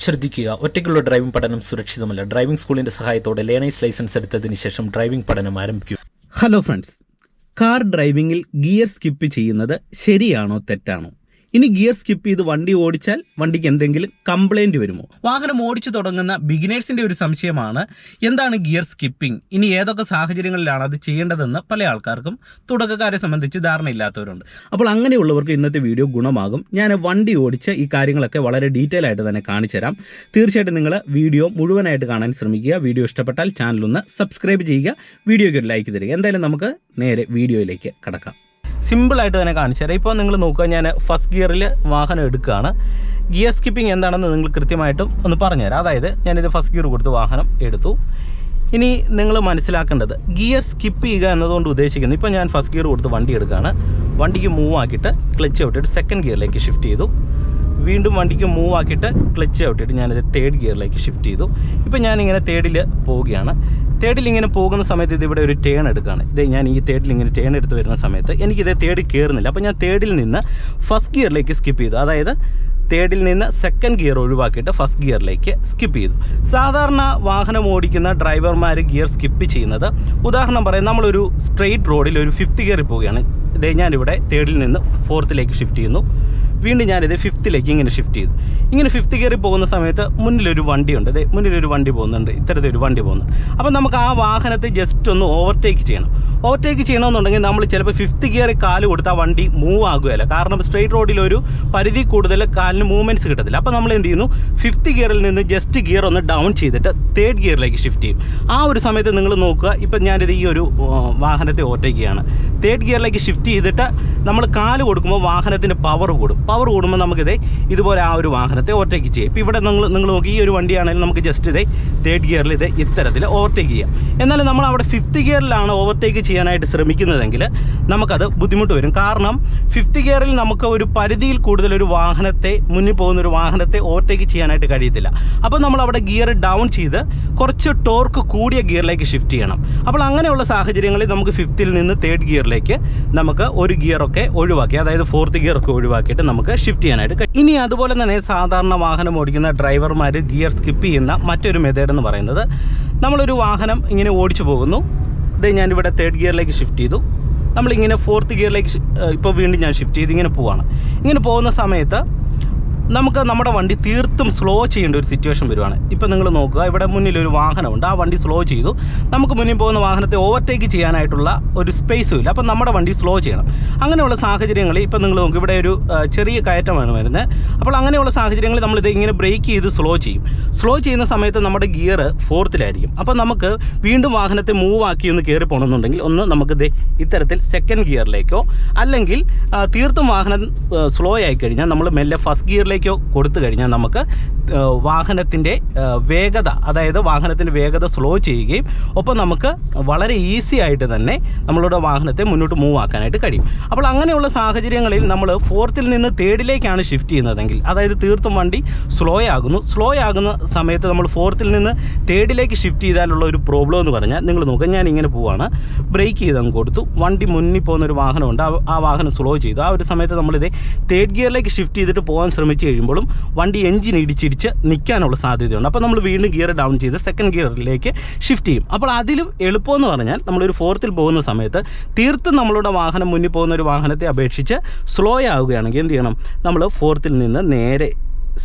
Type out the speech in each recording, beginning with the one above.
ശ്രദ്ധിക്കുക, ഒറ്റയ്ക്കുള്ള ഡ്രൈവിംഗ് പഠനം സുരക്ഷിതമല്ല. ഡ്രൈവിംഗ് സ്കൂളിന്റെ സഹായത്തോടെ ലേണേഴ്സ് ലൈസൻസ് എടുത്തതിന് ശേഷം ഡ്രൈവിംഗ് പഠനം ആരംഭിക്കുക. ഹലോ ഫ്രണ്ട്സ്, കാർ ഡ്രൈവിംഗിൽ ഗിയർ സ്കിപ്പ് ചെയ്യുന്നത് ശരിയാണോ തെറ്റാണോ? ഇനി ഗിയർ സ്കിപ്പ് ചെയ്ത് വണ്ടി ഓടിച്ചാൽ വണ്ടിക്ക് എന്തെങ്കിലും കംപ്ലൈൻറ്റ് വരുമോ? വാഹനം ഓടിച്ചു തുടങ്ങുന്ന ബിഗിനേഴ്സിൻ്റെ ഒരു സംശയമാണ്, എന്താണ് ഗിയർ സ്കിപ്പിംഗ്, ഇനി ഏതൊക്കെ സാഹചര്യങ്ങളിലാണ് അത് ചെയ്യേണ്ടതെന്ന് പല ആൾക്കാർക്കും തുടക്കക്കാരെ സംബന്ധിച്ച് ധാരണയില്ലാത്തവരുണ്ട്. അപ്പോൾ അങ്ങനെയുള്ളവർക്ക് ഇന്നത്തെ വീഡിയോ ഗുണമാകും. ഞാൻ വണ്ടി ഓടിച്ച് ഈ കാര്യങ്ങളൊക്കെ വളരെ ഡീറ്റെയിൽ ആയിട്ട് തന്നെ കാണിച്ചു തരാം. തീർച്ചയായിട്ടും നിങ്ങൾ വീഡിയോ മുഴുവനായിട്ട് കാണാൻ ശ്രമിക്കുക. വീഡിയോ ഇഷ്ടപ്പെട്ടാൽ ചാനലൊന്ന് സബ്സ്ക്രൈബ് ചെയ്യുക, വീഡിയോയ്ക്ക് ഒരു ലൈക്ക് തരിക. എന്തായാലും നമുക്ക് നേരെ വീഡിയോയിലേക്ക് കടക്കാം. സിമ്പിളായിട്ട് തന്നെ കാണിച്ചു തരാം. ഇപ്പോൾ നിങ്ങൾ നോക്കുക, ഞാൻ ഫസ്റ്റ് ഗിയറിൽ വാഹനം എടുക്കുകയാണ്. ഗിയർ സ്കിപ്പിംഗ് എന്താണെന്ന് നിങ്ങൾ കൃത്യമായിട്ടും ഒന്ന് പറഞ്ഞുതരാം. അതായത് ഞാനിത് ഫസ്റ്റ് ഗിയർ കൊടുത്ത് വാഹനം എടുത്തു. ഇനി നിങ്ങൾ മനസ്സിലാക്കേണ്ടത്, ഗിയർ സ്കിപ്പ് ചെയ്യുക എന്നതുകൊണ്ട് ഉദ്ദേശിക്കുന്നത്, ഇപ്പോൾ ഞാൻ ഫസ്റ്റ് ഗിയർ കൊടുത്ത് വണ്ടി എടുക്കുകയാണ്. വണ്ടിക്ക് മൂവ് ആക്കിയിട്ട് ക്ലച്ച് ഔട്ടിട്ട് സെക്കൻഡ് ഗിയറിലേക്ക് ഷിഫ്റ്റ് ചെയ്തു. വീണ്ടും വണ്ടിക്ക് മൂവ് ആക്കിയിട്ട് ക്ലച്ച് ഔട്ടിട്ട് ഞാനിത് തേർഡ് ഗിയറിലേക്ക് ഷിഫ്റ്റ് ചെയ്തു. ഇപ്പോൾ ഞാനിങ്ങനെ തേർഡിൽ പോവുകയാണ്. തേർഡിൽ ഇങ്ങനെ പോകുന്ന സമയത്ത് ഇതിവിടെ ഒരു ടേൺ എടുക്കുകയാണ്. ഇത് ഞാൻ ഈ തേർഡിൽ ഇങ്ങനെ ടേൺ എടുത്ത് വരുന്ന സമയത്ത് എനിക്കിത് തേർഡിൽ കയറുന്നില്ല. അപ്പോൾ ഞാൻ തേർഡിൽ നിന്ന് ഫസ്റ്റ് ഗിയറിലേക്ക് സ്കിപ്പ് ചെയ്തു. അതായത് തേർഡിൽ നിന്ന് സെക്കൻഡ് ഗിയർ ഒഴിവാക്കിയിട്ട് ഫസ്റ്റ് ഗിയറിലേക്ക് സ്കിപ്പ് ചെയ്തു. സാധാരണ വാഹനം ഓടിക്കുന്ന ഡ്രൈവർമാർ ഗിയർ സ്കിപ്പ് ചെയ്യുന്നത്, ഉദാഹരണം പറയാം, നമ്മളൊരു സ്ട്രെയിറ്റ് റോഡിൽ ഒരു ഫിഫ്ത്ത് ഗിയറിൽ പോവുകയാണ്. ഇതേ ഞാനിവിടെ തേർഡിൽ നിന്ന് ഫോർത്തിലേക്ക് ഷിഫ്റ്റ് ചെയ്യുന്നു. വീണ്ടും ഞാനിത് ഫിഫ്ത്തിലേക്ക് ഇങ്ങനെ ഷിഫ്റ്റ് ചെയ്തു. ഇങ്ങനെ ഫിഫ്ത്ത് ഗിയറിൽ പോകുന്ന സമയത്ത് മുന്നിലൊരു വണ്ടിയുണ്ട്. അതെ, മുന്നിലൊരു വണ്ടി പോകുന്നുണ്ട്, ഇത്തരത്തിലൊരു വണ്ടി പോകുന്നുണ്ട്. അപ്പോൾ നമുക്ക് ആ വാഹനത്തെ ജസ്റ്റ് ഒന്ന് ഓവർടേക്ക് ചെയ്യണം. ഓവർടേക്ക് ചെയ്യണമെന്നുണ്ടെങ്കിൽ നമ്മൾ ചിലപ്പോൾ ഫിഫ്ത്ത് ഗിയറിൽ കാല് കൊടുത്താൽ വണ്ടി മൂവ് ആകുകയില്ല. കാരണം സ്ട്രെയിറ്റ് റോഡിലൊരു പരിധി കൂടുതൽ കാലിന് മൂവ്മെൻറ്റ്സ് കിട്ടത്തില്ല. അപ്പോൾ നമ്മൾ എന്ത് ചെയ്യുന്നു, ഫിഫ്ത്ത് ഗിയറിൽ നിന്ന് ജസ്റ്റ് ഗിയർ ഒന്ന് ഡൗൺ ചെയ്തിട്ട് തേർഡ് ഗിയറിലേക്ക് ഷിഫ്റ്റ് ചെയ്യും. ആ ഒരു സമയത്ത് നിങ്ങൾ നോക്കുക, ഇപ്പം ഞാനിത് ഈ ഒരു വാഹനത്തെ ഓവർടേക്ക് ചെയ്യുകയാണ്. തേർഡ് ഗിയറിലേക്ക് ഷിഫ്റ്റ് ചെയ്തിട്ട് നമ്മൾ കാല് കൊടുക്കുമ്പോൾ വാഹനത്തിന് പവർ കൂടും. പവർ കൂടുമ്പോൾ നമുക്കിത് ഇതുപോലെ ആ ഒരു വാഹനത്തെ ഓവർടേക്ക് ചെയ്യാം. ഇപ്പോൾ ഇവിടെ നിങ്ങൾ നോക്കി, ഈ ഒരു വണ്ടിയാണെങ്കിൽ നമുക്ക് ജസ്റ്റ് ഇതേ തേർഡ് ഗിയറിൽ ഇത് ഇത്തരത്തിൽ ഓവർടേക്ക് ചെയ്യാം. എന്നാൽ നമ്മൾ അവിടെ ഫിഫ്ത്ത് ഗിയറിലാണ് ഓവർടേക്ക് ചെയ്യാനായിട്ട് ശ്രമിക്കുന്നതെങ്കിൽ നമുക്കത് ബുദ്ധിമുട്ട് വരും. കാരണം ഫിഫ്ത്ത് ഗിയറിൽ നമുക്ക് ഒരു പരിധിയിൽ കൂടുതൽ ഒരു വാഹനത്തെ, മുന്നിൽ പോകുന്ന ഒരു വാഹനത്തെ ഓവർടേക്ക് ചെയ്യാനായിട്ട് കഴിയത്തില്ല. അപ്പോൾ നമ്മൾ അവിടെ ഗിയർ ഡൗൺ ചെയ്ത് കുറച്ച് ടോർക്ക് കൂടിയ ഗിയറിലേക്ക് ഷിഫ്റ്റ് ചെയ്യണം. അപ്പോൾ അങ്ങനെയുള്ള സാഹചര്യങ്ങളിൽ നമുക്ക് ഫിഫ്ത്തിൽ നിന്ന് തേർഡ് ഗിയറിലേക്ക് നമുക്ക് ഒരു ഗിയറൊക്കെ ഒഴിവാക്കി, അതായത് ഫോർത്ത് ഗിയറൊക്കെ ഒഴിവാക്കിയിട്ട് നമുക്ക് ഷിഫ്റ്റ് ചെയ്യാനായിട്ട് കഴിയും. ഇനി അതുപോലെ തന്നെ സാധാരണ വാഹനം ഓടിക്കുന്ന ഡ്രൈവർമാർ ഗിയർ സ്കിപ്പ് ചെയ്യുന്ന മറ്റൊരു മെത്തേഡ് എന്ന് പറയുന്നത്, നമ്മളൊരു വാഹനം ഇങ്ങനെ ഓടിച്ചു പോകുന്നു. ഇത് ഞാനിവിടെ തേർഡ് ഗിയറിലേക്ക് ഷിഫ്റ്റ് ചെയ്തു. നമ്മളിങ്ങനെ ഫോർത്ത് ഗിയറിലേക്ക് ഇപ്പോൾ വീണ്ടും ഞാൻ ഷിഫ്റ്റ് ചെയ്ത് ഇങ്ങനെ പോവാണ്. ഇങ്ങനെ പോകുന്ന സമയത്ത് നമുക്ക് നമ്മുടെ വണ്ടി തീർത്തും സ്ലോ ചെയ്യേണ്ട ഒരു സിറ്റുവേഷൻ വരുവാണ്. ഇപ്പോൾ നിങ്ങൾ നോക്കുക, ഇവിടെ മുന്നിലൊരു വാഹനമുണ്ട്. ആ വണ്ടി സ്ലോ ചെയ്തു. നമുക്ക് മുന്നിൽ പോകുന്ന വാഹനത്തെ ഓവർടേക്ക് ചെയ്യാനായിട്ടുള്ള ഒരു സ്പേസും ഇല്ല. അപ്പോൾ നമ്മുടെ വണ്ടി സ്ലോ ചെയ്യണം. അങ്ങനെയുള്ള സാഹചര്യങ്ങളിൽ ഇപ്പോൾ നിങ്ങൾ നോക്കുക, ഇവിടെ ഒരു ചെറിയ കയറ്റമാണ് വരുന്നത്. അപ്പോൾ അങ്ങനെയുള്ള സാഹചര്യങ്ങളിൽ നമ്മളിത് ഇങ്ങനെ ബ്രേക്ക് ചെയ്ത് സ്ലോ ചെയ്യും. സ്ലോ ചെയ്യുന്ന സമയത്ത് നമ്മുടെ ഗിയർ ഫോർത്തിലായിരിക്കും. അപ്പോൾ നമുക്ക് വീണ്ടും വാഹനത്തെ മൂവ് ആക്കി ഒന്ന് കയറി പോകണമെന്നുണ്ടെങ്കിൽ ഒന്ന് നമുക്ക് ഇത്തരത്തിൽ സെക്കൻഡ് ഗിയറിലേക്കോ, അല്ലെങ്കിൽ തീർത്തും വാഹനം സ്ലോ ആയി കഴിഞ്ഞാൽ നമ്മൾ മെല്ലെ ഫസ്റ്റ് ഗിയറിലേക്ക് കൊടുത്തു കഴിഞ്ഞാൽ നമുക്ക് വാഹനത്തിൻ്റെ വേഗത, അതായത് വാഹനത്തിൻ്റെ വേഗത സ്ലോ ചെയ്യുകയും ഒപ്പം നമുക്ക് വളരെ ഈസി ആയിട്ട് തന്നെ നമ്മളുടെ വാഹനത്തെ മുന്നോട്ട് മൂവ് ആക്കാനായിട്ട് കഴിയും. അപ്പോൾ അങ്ങനെയുള്ള സാഹചര്യങ്ങളിൽ നമ്മൾ ഫോർത്തിൽ നിന്ന് തേർഡിലേക്കാണ് ഷിഫ്റ്റ് ചെയ്യുന്നതെങ്കിൽ, അതായത് തീർത്തും വണ്ടി സ്ലോ ആകുന്ന സമയത്ത് നമ്മൾ ഫോർത്തിൽ നിന്ന് തേർഡിലേക്ക് ഷിഫ്റ്റ് ചെയ്താലുള്ള ഒരു പ്രോബ്ലം എന്ന് പറഞ്ഞാൽ, നിങ്ങൾ നോക്കുക, ഞാൻ ഇങ്ങനെ പോവാണ്, ബ്രേക്ക് ചെയ്ത് അങ്ങ് കൊടുത്തു. വണ്ടി മുന്നിൽ പോകുന്നൊരു വാഹനമുണ്ട്, ആ വാഹനം സ്ലോ ചെയ്തു. ആ ഒരു സമയത്ത് നമ്മളിത് തേർഡ് ഗിയറിലേക്ക് ഷിഫ്റ്റ് ചെയ്തിട്ട് പോകാൻ ശ്രമിച്ചു കഴിയുമ്പോഴും വണ്ടി എഞ്ചിൻ ഇടിച്ചിടിച്ച് നിൽക്കാനുള്ള സാധ്യതയുണ്ട്. അപ്പോൾ നമ്മൾ വീണ്ടും ഗിയർ ഡൗൺ ചെയ്ത് സെക്കൻഡ് ഗിയറിലേക്ക് ഷിഫ്റ്റ് ചെയ്യും. അപ്പോൾ അതിലും എളുപ്പമെന്ന് പറഞ്ഞാൽ, നമ്മളൊരു ഫോർത്തിൽ പോകുന്ന സമയത്ത് തീർത്തും നമ്മളുടെ വാഹനം മുന്നിൽ പോകുന്ന ഒരു വാഹനത്തെ അപേക്ഷിച്ച് സ്ലോ ആവുകയാണെങ്കിൽ എന്ത് ചെയ്യണം, നമ്മൾ ഫോർത്തിൽ നിന്ന് നേരെ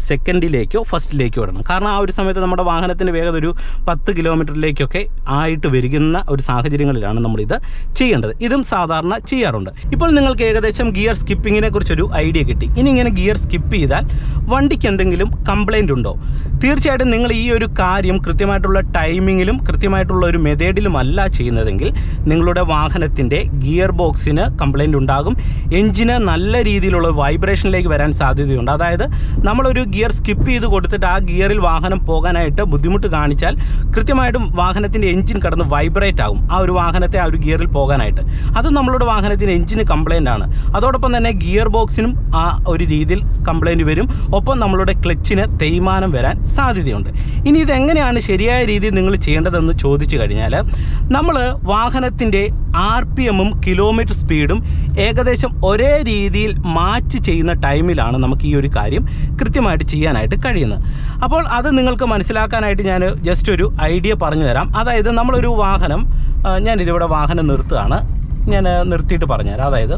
സെക്കൻഡിലേക്കോ ഫസ്റ്റിലേക്കോ ഇടണം. കാരണം ആ ഒരു സമയത്ത് നമ്മുടെ വാഹനത്തിൻ്റെ വേഗത ഒരു 10 കിലോമീറ്ററിലേക്കൊക്കെ ആയിട്ട് വരുന്ന ഒരു സാഹചര്യങ്ങളിലാണ് നമ്മളിത് ചെയ്യേണ്ടത്. ഇതും സാധാരണ ചെയ്യാറുണ്ട്. ഇപ്പോൾ നിങ്ങൾക്ക് ഏകദേശം ഗിയർ സ്കിപ്പിങ്ങിനെ കുറിച്ചൊരു ഐഡിയ കിട്ടി. ഇനി ഇങ്ങനെ ഗിയർ സ്കിപ്പ് ചെയ്താൽ വണ്ടിക്ക് എന്തെങ്കിലും കംപ്ലൈൻ്റ് ഉണ്ടോ? തീർച്ചയായിട്ടും നിങ്ങൾ ഈ ഒരു കാര്യം കൃത്യമായിട്ടുള്ള ടൈമിങ്ങിലും കൃത്യമായിട്ടുള്ള ഒരു മെത്തേഡിലുമല്ല ചെയ്യുന്നതെങ്കിൽ നിങ്ങളുടെ വാഹനത്തിൻ്റെ ഗിയർ ബോക്സിന് കംപ്ലൈൻ്റ് ഉണ്ടാകും. എഞ്ചിന് നല്ല രീതിയിലുള്ള വൈബ്രേഷനിലേക്ക് വരാൻ സാധ്യതയുണ്ട്. അതായത് നമ്മളൊരു ഗിയർ സ്കിപ്പ് ചെയ്ത് കൊടുത്തിട്ട് ആ ഗിയറിൽ വാഹനം പോകാനായിട്ട് ബുദ്ധിമുട്ട് കാണിച്ചാൽ കൃത്യമായിട്ടും വാഹനത്തിൻ്റെ എഞ്ചിൻ കടന്ന് വൈബ്രേറ്റ് ആകും ആ ഒരു വാഹനത്തെ ആ ഒരു ഗിയറിൽ പോകാനായിട്ട്. അത് നമ്മളുടെ വാഹനത്തിൻ്റെ എഞ്ചിന് കംപ്ലൈൻ്റ് ആണ്. അതോടൊപ്പം തന്നെ ഗിയർ ബോക്സിനും ആ ഒരു രീതിയിൽ കംപ്ലൈൻറ്റ് വരും. ഒപ്പം നമ്മളുടെ ക്ലച്ചിന് തേയ്മാനം വരാൻ സാധ്യതയുണ്ട്. ഇനി ഇതെങ്ങനെയാണ് ശരിയായ രീതിയിൽ നിങ്ങൾ ചെയ്യേണ്ടതെന്ന് ചോദിച്ചു കഴിഞ്ഞാൽ, നമ്മൾ വാഹനത്തിൻ്റെ RPM കിലോമീറ്റർ സ്പീഡും ഏകദേശം ഒരേ രീതിയിൽ മാച്ച് ചെയ്യുന്ന ടൈമിലാണ് നമുക്ക് ഈ ഒരു കാര്യം കൃത്യമായി കൃത്യമായിട്ട് ചെയ്യാനായിട്ട് കഴിയുന്നത്. അപ്പോൾ അത് നിങ്ങൾക്ക് മനസ്സിലാക്കാനായിട്ട് ഞാൻ ജസ്റ്റ് ഒരു ഐഡിയ പറഞ്ഞു തരാം. അതായത് നമ്മളൊരു വാഹനം, ഞാനിതിവിടെ വാഹനം നിർത്തുകയാണ്, ഞാൻ നിർത്തിയിട്ട് പറഞ്ഞുതരാം. അതായത്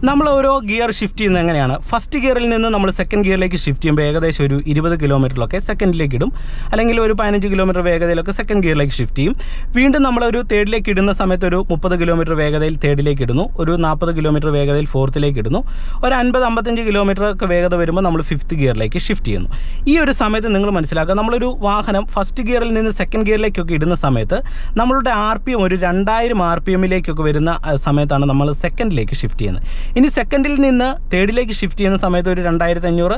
നമ്മൾ ഓരോ ഗിയർ ഷിഫ്റ്റ് ചെയ്യുന്നത് എങ്ങനെയാണ്? ഫസ്റ്റ് ഗിയറിൽ നിന്ന് നമ്മൾ സെക്കൻഡ് ഗിയറിലേക്ക് ഷിഫ്റ്റ് ചെയ്യുമ്പോൾ ഏകദേശം ഒരു 20 കിലോമീറ്ററിലൊക്കെ സെക്കൻഡിലേക്ക് ഇടും, അല്ലെങ്കിൽ ഒരു 15 കിലോമീറ്റർ വേഗതയിലൊക്കെ സെക്കൻഡ് ഗിയറിലേക്ക് ഷിഫ്റ്റ് ചെയ്യും. വീണ്ടും നമ്മളൊരു തേർഡിലേക്ക് ഇടുന്ന സമയത്ത് ഒരു 30 കിലോമീറ്റർ വേഗതയിൽ തേർഡിലേക്ക് ഇടുന്നു, ഒരു 40 കിലോമീറ്റർ വേഗതയിൽ ഫോർത്തിലേക്ക് ഇടുന്നു, ഒരു 50-55 കിലോമീറ്റർ ഒക്കെ വേഗത വരുമ്പോൾ നമ്മൾ ഫിഫ്ത്ത് ഗിയറിലേക്ക് ഷിഫ്റ്റ് ചെയ്യുന്നു. ഈ ഒരു സമയത്ത് നിങ്ങൾ മനസ്സിലാക്കുക, നമ്മളൊരു വാഹനം ഫസ്റ്റ് ഗിയറിൽ നിന്ന് സെക്കൻഡ് ഗിയറിലേക്കൊക്കെ ഇടുന്ന സമയത്ത് നമ്മളുടെ RPM ഒരു 2000 RPMലേക്കൊക്കെ വരുന്ന സമയത്താണ് നമ്മൾ സെക്കൻഡിലേക്ക് ഷിഫ്റ്റ് ചെയ്യുന്നത്. ഇനി സെക്കൻഡിൽ നിന്ന് തേർഡിലേക്ക് ഷിഫ്റ്റ് ചെയ്യുന്ന സമയത്ത് ഒരു 2500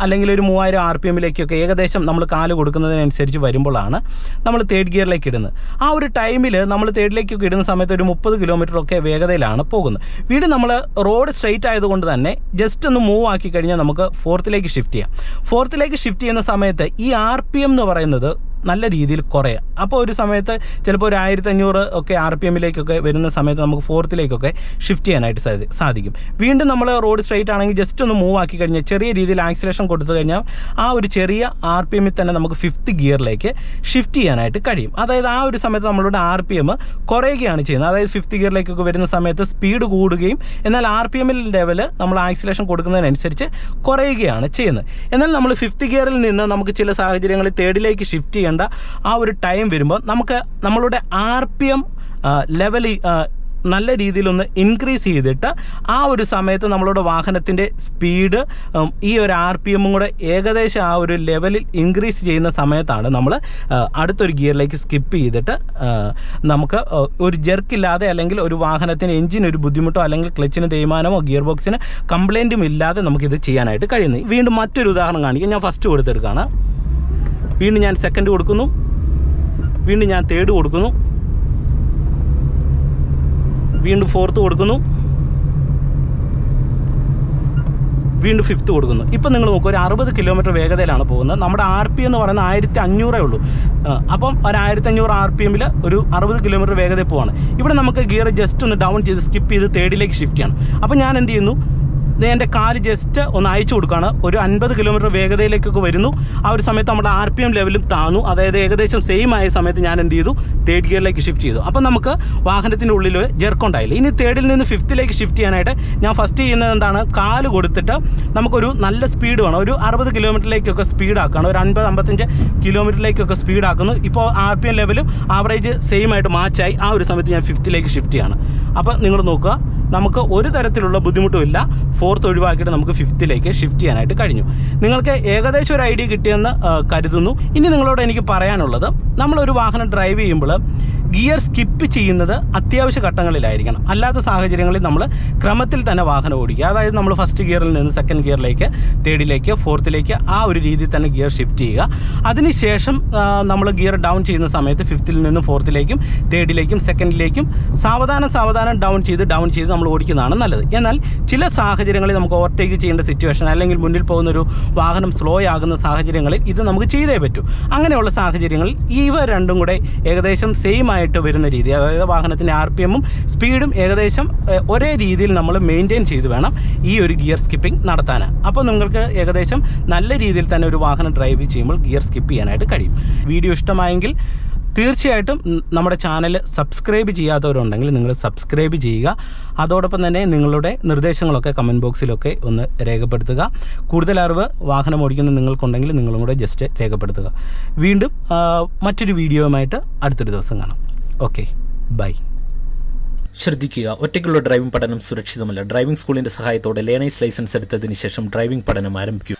അല്ലെങ്കിൽ ഒരു 3000 RPMലേക്കൊക്കെ ഏകദേശം നമ്മൾ കാല് കൊടുക്കുന്നതിനനുസരിച്ച് വരുമ്പോഴാണ് നമ്മൾ തേർഡ് ഗിയറിലേക്ക് ഇടുന്നത്. ആ ഒരു ടൈമിൽ നമ്മൾ തേർഡിലേക്കൊക്കെ ഇടുന്ന സമയത്ത് ഒരു 30 കിലോമീറ്ററൊക്കെ വേഗതയിലാണ് പോകുന്നത്. വീണ്ടും നമ്മൾ റോഡ് സ്ട്രെയിറ്റ് ആയതുകൊണ്ട് തന്നെ ജസ്റ്റ് ഒന്ന് മൂവ് ആക്കി കഴിഞ്ഞാൽ നമുക്ക് ഫോർത്തിലേക്ക് ഷിഫ്റ്റ് ചെയ്യാം. ഫോർത്തിലേക്ക് ഷിഫ്റ്റ് ചെയ്യുന്ന സമയത്ത് ഈ RPM എന്ന് പറയുന്നത് നല്ല രീതിയിൽ കുറയുക. അപ്പോൾ ഒരു സമയത്ത് ചിലപ്പോൾ ഒരു 1500 ഒക്കെ RPMലേക്കൊക്കെ വരുന്ന സമയത്ത് നമുക്ക് ഫോർത്തിലേക്കൊക്കെ ഷിഫ്റ്റ് ചെയ്യാനായിട്ട് സാധിക്കും. വീണ്ടും നമ്മൾ റോഡ് സ്ട്രെയിറ്റ് ആണെങ്കിൽ ജസ്റ്റ് ഒന്ന് മൂവ് ആക്കി കഴിഞ്ഞാൽ ചെറിയ രീതിയിൽ ആക്സിലേഷൻ കൊടുത്തു കഴിഞ്ഞാൽ ആ ഒരു ചെറിയ RPMൽ തന്നെ നമുക്ക് ഫിഫ്ത്ത് ഗിയറിലേക്ക് ഷിഫ്റ്റ് ചെയ്യാനായിട്ട് കഴിയും. അതായത് ആ ഒരു സമയത്ത് നമ്മളുടെ RPM കുറയുകയാണ് ചെയ്യുന്നത്. അതായത് ഫിഫ്ത്ത് ഗിയറിലേക്കൊക്കെ വരുന്ന സമയത്ത് സ്പീഡ് കൂടുകയും എന്നാൽ RPMൽ ലെവൽ നമ്മൾ ആക്സിലേഷൻ കൊടുക്കുന്നതിനനുസരിച്ച് കുറയുകയാണ് ചെയ്യുന്നത്. എന്നാൽ നമ്മൾ ഫിഫ്ത്ത് ഗിയറിൽ നിന്ന് നമുക്ക് ചില സാഹചര്യങ്ങളിൽ തേർഡിലേക്ക് ഷിഫ്റ്റ് ചെയ്യേണ്ട ആ ഒരു ടൈം വരുമ്പോൾ നമുക്ക് നമ്മളുടെ RPM ലെവൽ നല്ല രീതിയിലൊന്ന് ഇൻക്രീസ് ചെയ്തിട്ട് ആ ഒരു സമയത്ത് നമ്മളുടെ വാഹനത്തിൻ്റെ സ്പീഡ് ഈ ഒരു RPMും കൂടെ ഏകദേശം ആ ഒരു ലെവലിൽ ഇൻക്രീസ് ചെയ്യുന്ന സമയത്താണ് നമ്മൾ അടുത്തൊരു ഗിയറിലേക്ക് സ്കിപ്പ് ചെയ്തിട്ട് നമുക്ക് ഒരു ജെർക്കില്ലാതെ അല്ലെങ്കിൽ ഒരു വാഹനത്തിന് എഞ്ചിന് ഒരു ബുദ്ധിമുട്ടോ അല്ലെങ്കിൽ ക്ലച്ചിന് തേയ്മാനമോ ഗിയർ ബോക്സിന് കംപ്ലൈൻറ്റും ഇല്ലാതെ നമുക്കിത് ചെയ്യാനായിട്ട് കഴിയുന്നത്. വീണ്ടും മറ്റൊരു ഉദാഹരണം കാണിക്കാം. ഞാൻ ഫസ്റ്റ് കൊടുത്തെടുക്കുകയാണ്, വീണ്ടും ഞാൻ സെക്കൻഡ് കൊടുക്കുന്നു, വീണ്ടും ഞാൻ തേർഡ് കൊടുക്കുന്നു, വീണ്ടും ഫോർത്ത് കൊടുക്കുന്നു, വീണ്ടും ഫിഫ്ത്ത് കൊടുക്കുന്നു. ഇപ്പം നിങ്ങൾ നോക്കുക, ഒരു 60 കിലോമീറ്റർ വേഗതയിലാണ് പോകുന്നത്. നമ്മുടെ RPM എന്ന് പറയുന്നത് 1500 ഉള്ളൂ. അപ്പം ഒരു 1500 RPMൽ ഒരു 60 കിലോമീറ്റർ വേഗതയിൽ പോവാണ്. ഇവിടെ നമുക്ക് ഗിയർ ജസ്റ്റ് ഒന്ന് ഡൗൺ ചെയ്ത് സ്കിപ്പ് ചെയ്ത് തേർഡിലേക്ക് ഷിഫ്റ്റ് ചെയ്യണം. അപ്പം ഞാൻ എന്ത് ചെയ്യുന്നു, എൻ്റെ കാല് ജസ്റ്റ് ഒന്ന് അയച്ചു കൊടുക്കുകയാണ്. ഒരു 50 കിലോമീറ്റർ വേഗതയിലേക്കൊക്കെ വരുന്നു. ആ ഒരു സമയത്ത് നമ്മുടെ RPM ലെവലും താന്നു. അതായത് ഏകദേശം സെയിം ആയ സമയത്ത് ഞാൻ എന്ത് ചെയ്തു, തേർഡ് ഗിയറിലേക്ക് ഷിഫ്റ്റ് ചെയ്തു. അപ്പം നമുക്ക് വാഹനത്തിൻ്റെ ഉള്ളിൽ ജെർക്കുണ്ടായില്ല. ഇനി തേർഡിൽ നിന്ന് ഫിഫ്ത്തിലേക്ക് ഷിഫ്റ്റ് ചെയ്യാനായിട്ട് ഞാൻ ഫസ്റ്റ് ചെയ്യുന്നത് എന്താണ്, കാല് കൊടുത്തിട്ട് നമുക്കൊരു നല്ല സ്പീഡ് വേണം. ഒരു 60 കിലോമീറ്ററിലേക്കൊക്കെ സ്പീഡാക്കുകയാണ്, ഒരു 50-55 കിലോമീറ്ററിലേക്കൊക്കെ സ്പീഡാക്കുന്നു. ഇപ്പോൾ RPM ലെവലും ആവറേജ് സെയിം ആയിട്ട് മാച്ചായി. ആ ഒരു സമയത്ത് ഞാൻ ഫിഫ്ത്തിലേക്ക് ഷിഫ്റ്റ് ചെയ്യാണ്. അപ്പോൾ നിങ്ങൾ നോക്കുക, നമുക്ക് ഒരു തരത്തിലുള്ള ബുദ്ധിമുട്ടും ഇല്ല. ഫോർത്ത് ഒഴിവാക്കിയിട്ട് നമുക്ക് ഫിഫ്ത്തിലേക്ക് ഷിഫ്റ്റ് ചെയ്യാനായിട്ട് കഴിഞ്ഞു. നിങ്ങൾക്ക് ഏകദേശം ഒരു ഐഡിയ കിട്ടിയെന്ന് കരുതുന്നു. ഇനി നിങ്ങളോട് എനിക്ക് പറയാനുള്ളത്, നമ്മളൊരു വാഹനം ഡ്രൈവ് ചെയ്യുമ്പോൾ ഗിയർ സ്കിപ്പ് ചെയ്യുന്നത് അത്യാവശ്യ ഘട്ടങ്ങളിലായിരിക്കണം. അല്ലാത്ത സാഹചര്യങ്ങളിൽ നമ്മൾ ക്രമത്തിൽ തന്നെ വാഹനം ഓടിക്കുക. അതായത് നമ്മൾ ഫസ്റ്റ് ഗിയറിൽ നിന്ന് സെക്കൻഡ് ഗിയറിലേക്ക്, തേർഡിലേക്ക്, ഫോർത്തിലേക്ക് ആ ഒരു രീതിയിൽ തന്നെ ഗിയർ ഷിഫ്റ്റ് ചെയ്യുക. അതിനുശേഷം നമ്മൾ ഗിയർ ഡൗൺ ചെയ്യുന്ന സമയത്ത് ഫിഫ്ത്തിൽ നിന്നും ഫോർത്തിലേക്കും തേർഡിലേക്കും സെക്കൻഡിലേക്കും സാവധാനം ഡൗൺ ചെയ്ത് നമ്മൾ ഓടിക്കുന്നതാണ് നല്ലത്. എന്നാൽ ചില സാഹചര്യങ്ങളിൽ നമുക്ക് ഓവർടേക്ക് ചെയ്യേണ്ട സിറ്റുവേഷൻ അല്ലെങ്കിൽ മുന്നിൽ പോകുന്നൊരു വാഹനം സ്ലോ ആകുന്ന സാഹചര്യങ്ങളിൽ ഇത് നമുക്ക് ചെയ്തേ പറ്റൂ. അങ്ങനെയുള്ള സാഹചര്യങ്ങളിൽ ഇവ രണ്ടും കൂടെ ഏകദേശം സെയിം ആയിട്ട് വരുന്ന രീതി, അതായത് വാഹനത്തിൻ്റെ RPMും സ്പീഡും ഏകദേശം ഒരേ രീതിയിൽ നമ്മൾ മെയിൻറ്റെയിൻ ചെയ്ത് വേണം ഈ ഒരു ഗിയർ സ്കിപ്പിംഗ് നടത്താൻ. അപ്പോൾ നിങ്ങൾക്ക് ഏകദേശം നല്ല രീതിയിൽ തന്നെ ഒരു വാഹനം ഡ്രൈവ് ചെയ്യുമ്പോൾ ഗിയർ സ്കിപ്പ് ചെയ്യാനായിട്ട് കഴിയും. വീഡിയോ ഇഷ്ടമായെങ്കിൽ തീർച്ചയായിട്ടും നമ്മുടെ ചാനൽ സബ്സ്ക്രൈബ് ചെയ്യാത്തവരുണ്ടെങ്കിൽ നിങ്ങൾ സബ്സ്ക്രൈബ് ചെയ്യുക. അതോടൊപ്പം തന്നെ നിങ്ങളുടെ നിർദ്ദേശങ്ങളൊക്കെ കമൻറ്റ് ബോക്സിലൊക്കെ ഒന്ന് രേഖപ്പെടുത്തുക. കൂടുതൽ അറിവ് വാഹനം ഓടിക്കുന്ന നിങ്ങൾക്കുണ്ടെങ്കിൽ നിങ്ങളും കൂടെ ജസ്റ്റ് രേഖപ്പെടുത്തുക. വീണ്ടും മറ്റൊരു വീഡിയോയുമായിട്ട് അടുത്തൊരു ദിവസം കാണാം. Okay, bye. ശ്രദ്ധിക്കുക, ഒറ്റയ്ക്കുള്ള ഡ്രൈവിംഗ് പഠനം സുരക്ഷിതമല്ല. ഡ്രൈവിംഗ് സ്കൂളിന്റെ സഹായത്തോടെ ലേണേഴ്സ് ലൈസൻസ് എടുത്തതിന് ശേഷം ഡ്രൈവിംഗ് പഠനം ആരംഭിക്കുക.